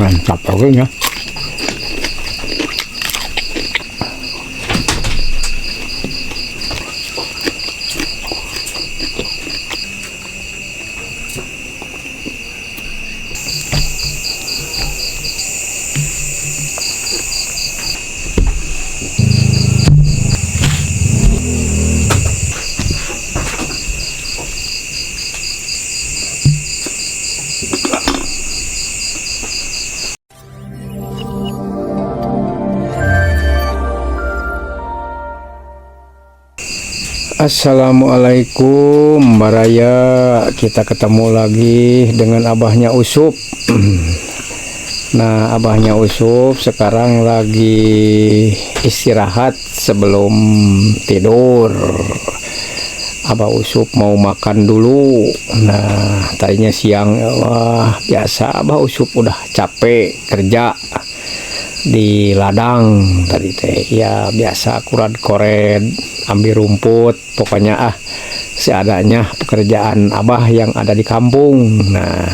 Mantap pokoknya. Assalamualaikum baraya, kita ketemu lagi dengan abahnya Usup. Nah, abahnya Usup sekarang lagi istirahat sebelum tidur. Abah Usup mau makan dulu. Nah, tadinya siang, wah biasa Abah Usup udah capek kerja di ladang tadi teh, ya biasa kurat koret ambil rumput, pokoknya seadanya pekerjaan Abah yang ada di kampung. Nah,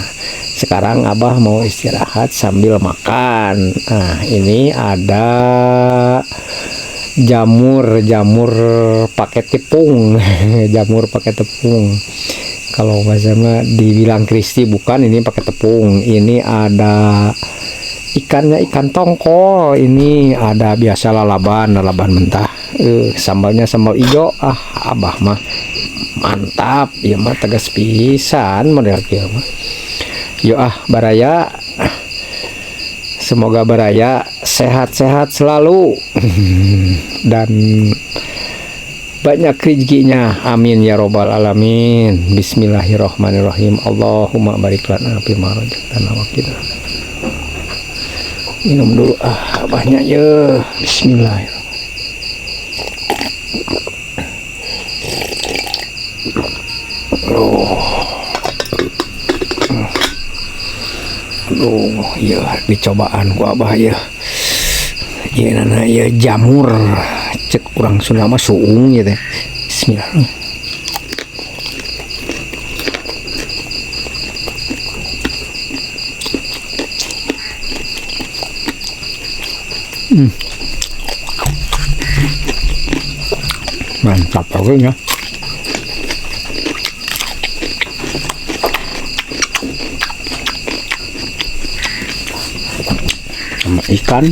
sekarang Abah mau istirahat sambil makan. Nah, ini ada jamur pakai tepung. Jamur pakai tepung, kalau bahasanya dibilang crispy, bukan, ini pakai tepung. Ini ada ikannya, ikan tongkol. Ini ada biasa lalapan mentah. Sambalnya sambal ijo. Abah mah mantap ya mah, tegas pisan model kieu mah. Yo baraya, semoga baraya sehat-sehat selalu dan banyak rezekinya, amin ya robbal alamin. Bismillahirrahmanirrahim. Allahumma barik lana fi ma razaqtana wa qina. Minum dulu banyak ya. Bismillahirrahmanirrahim. Ya dicobaan ku Abah ya. Ya nana ya jamur, cek urang Sunda mah suung ya teh. Bismillahirrahmanirrahim. Mantap pokoknya. Sama ikan.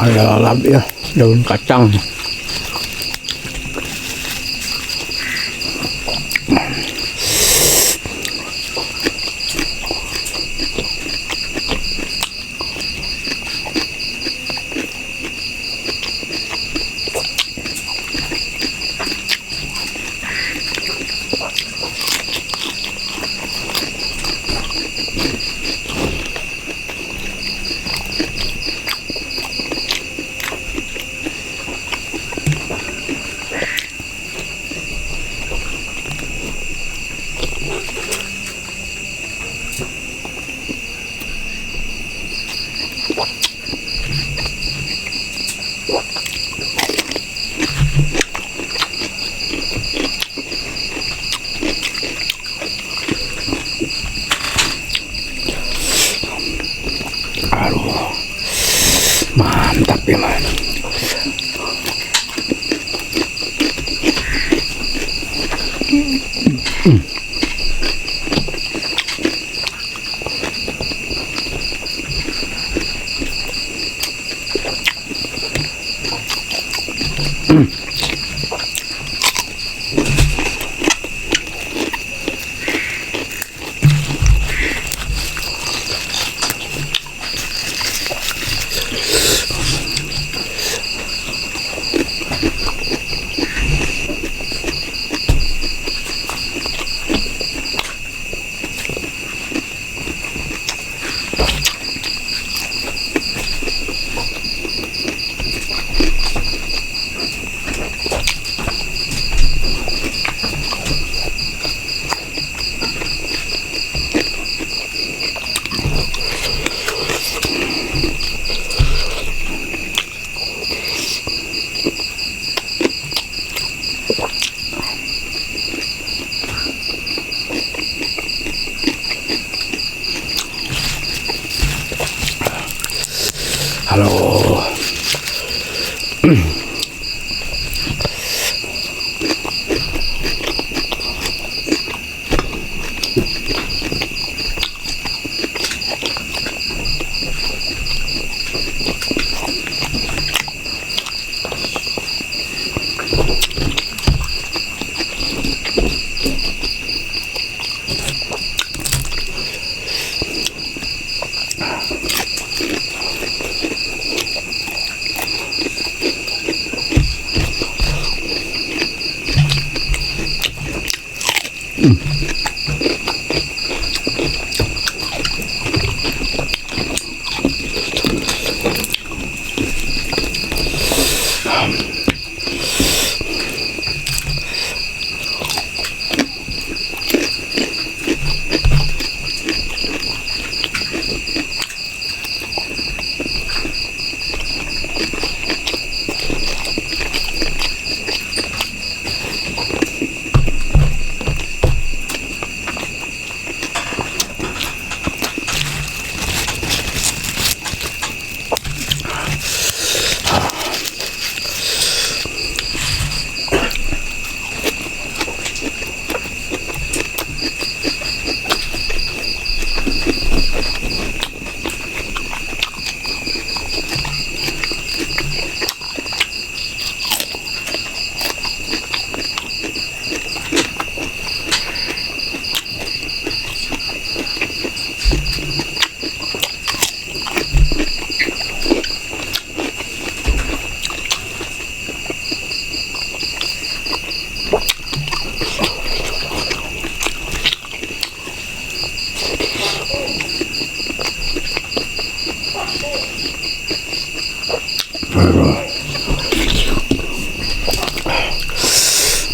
Ada lalap ya, daun kacang. Mantap ya man.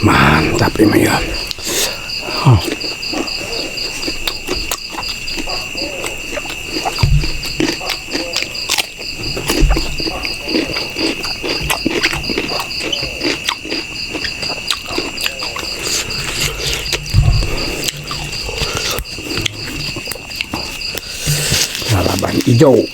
Mantap ini ya. Lalapan ijo.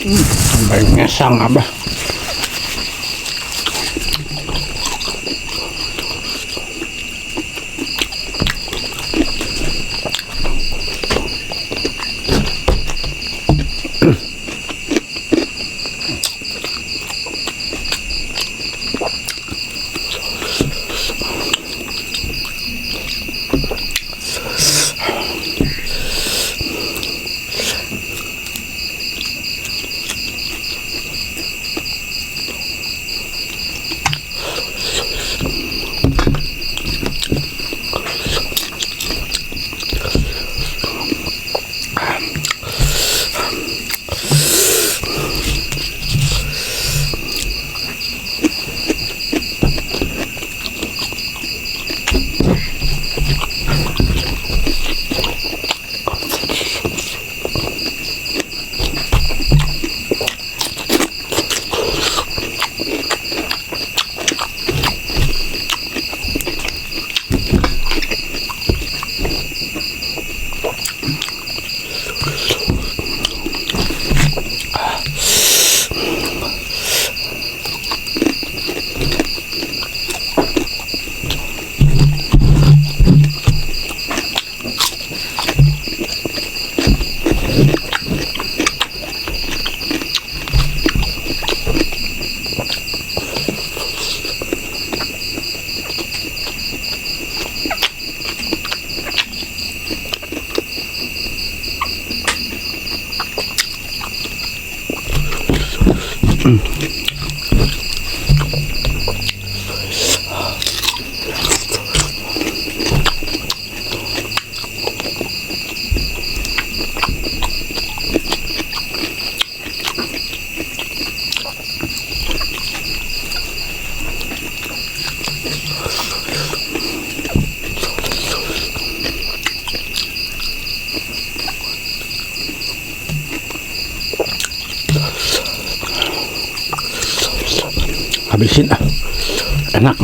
Sampai ngesang abah. habisin enak.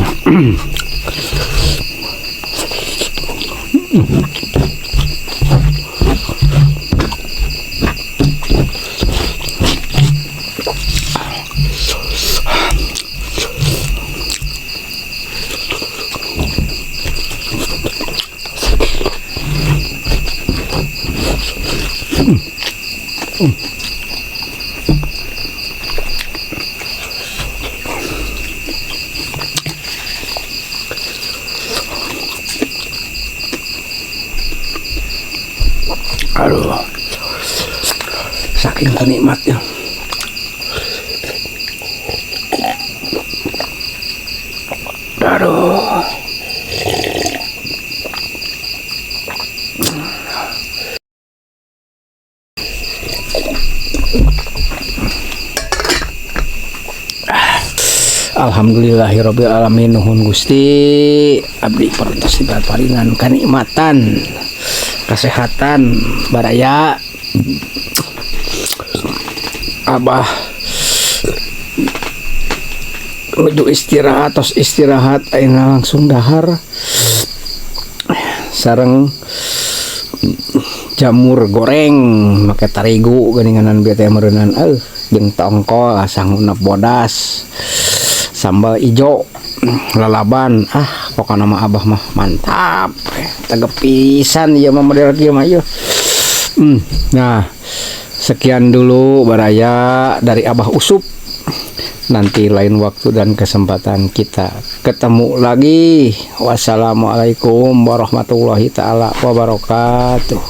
Aduh, saking kenikmatnya. Aduh. Alhamdulillahirabbil alamin. Nuhun Gusti, abdi parantos paringan kanikmatan, kesehatan, baraya. Abah menuju istirahat, tos istirahat ayeuna langsung dahar sareng jamur goreng make tarigu geuninganan bieu teh meureunnan jeung tongkol asang unep bodas sambal ijo lalaban. Pokokna mah abah mah mantap tegep pisan ieu mah model kieu mah ieu. Nah, sekian dulu baraya dari Abah Usup. Nanti lain waktu dan kesempatan kita ketemu lagi. Wassalamualaikum warahmatullahi taala wabarakatuh.